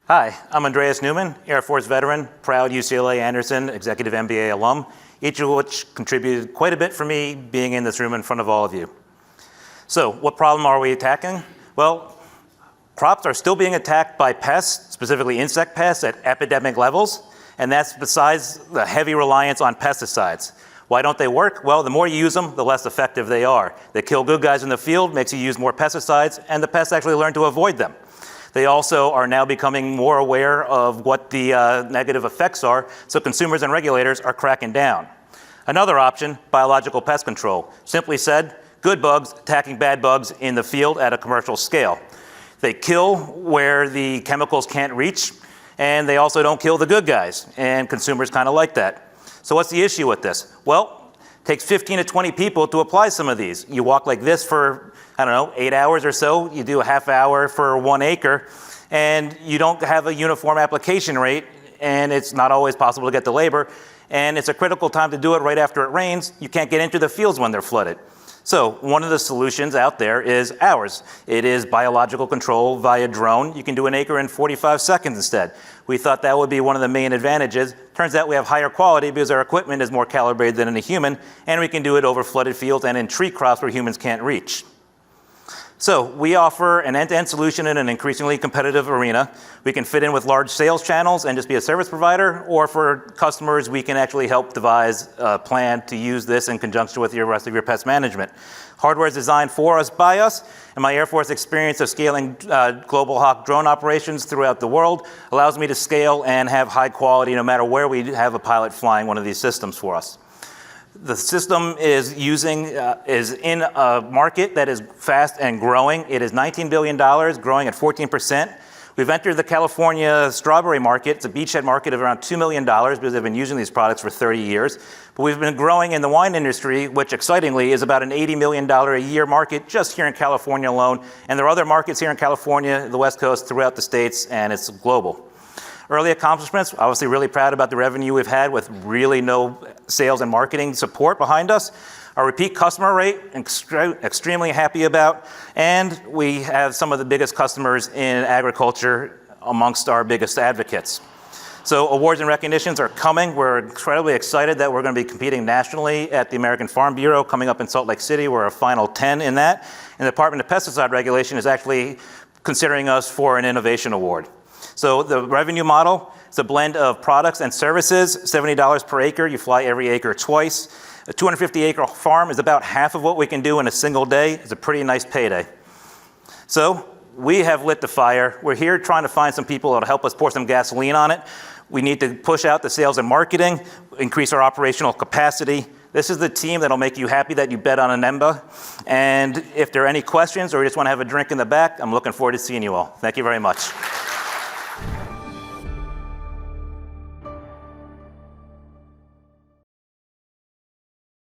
Hi, I'm Andreas Neuman, Air Force veteran, proud UCLA Anderson Executive MBA alum, each of which contributed quite a bit for me being in this room in front of all of you. So what problem are we attacking? Well, crops are still being attacked by pests, specifically insect pests at epidemic levels, and that's besides the heavy reliance on pesticides. Why don't they work? Well, the more you use them, the less effective they are. They kill good guys in the field, makes you use more pesticides, and the pests actually learn to avoid them. They also are now becoming more aware of what the negative effects are, so consumers and regulators are cracking down. Another option, biological pest control. Simply said, good bugs attacking bad bugs in the field at a commercial scale. They kill where the chemicals can't reach, and they also don't kill the good guys, and consumers kind of like that. So what's the issue with this? Well, it takes 15 to 20 people to apply some of these. You walk like this for, 8 hours or so. You do a half hour for 1 acre, and you don't have a uniform application rate, and it's not always possible to get the labor, and it's a critical time to do it right after it rains. You can't get into the fields when they're flooded. So one of the solutions out there is ours. It is biological control via drone. You can do an acre in 45 seconds instead. We thought that would be one of the main advantages. Turns out we have higher quality because our equipment is more calibrated than in a human, and we can do it over flooded fields and in tree crops where humans can't reach. So we offer an end-to-end solution in an increasingly competitive arena. We can fit in with large sales channels and just be a service provider, or for customers, we can actually help devise a plan to use this in conjunction with the rest of your pest management. Hardware is designed for us, by us, and my Air Force experience of scaling global hawk drone operations throughout the world allows me to scale and have high quality no matter where we have a pilot flying one of these systems for us. The system is in a market that is fast and growing. It is $19 billion, growing at 14%. We've entered the California strawberry market. It's a beachhead market of around $2 million because they've been using these products for 30 years. But we've been growing in the wine industry, which excitingly is about an $80 million a year market just here in California alone. And there are other markets here in California, the West Coast, throughout the states, and it's global. Early accomplishments, obviously really proud about the revenue we've had with really no sales and marketing support behind us. Our repeat customer rate, extremely happy about, and we have some of the biggest customers in agriculture amongst our biggest advocates. So awards and recognitions are coming. We're incredibly excited that we're going to be competing nationally at the American Farm Bureau coming up in Salt Lake City. We're a final 10 in that. And the Department of Pesticide Regulation is actually considering us for an innovation award. So the revenue model is a blend of products and services, $70 per acre. You fly every acre twice. A 250-acre farm is about half of what we can do in a single day. It's a pretty nice payday. So we have lit the fire. We're here trying to find some people that'll help us pour some gasoline on it. We need to push out the sales and marketing, increase our operational capacity. This is the team that'll make you happy that you bet on an EMBA. And if there are any questions or you just want to have a drink in the back, I'm looking forward to seeing you all. Thank you very much.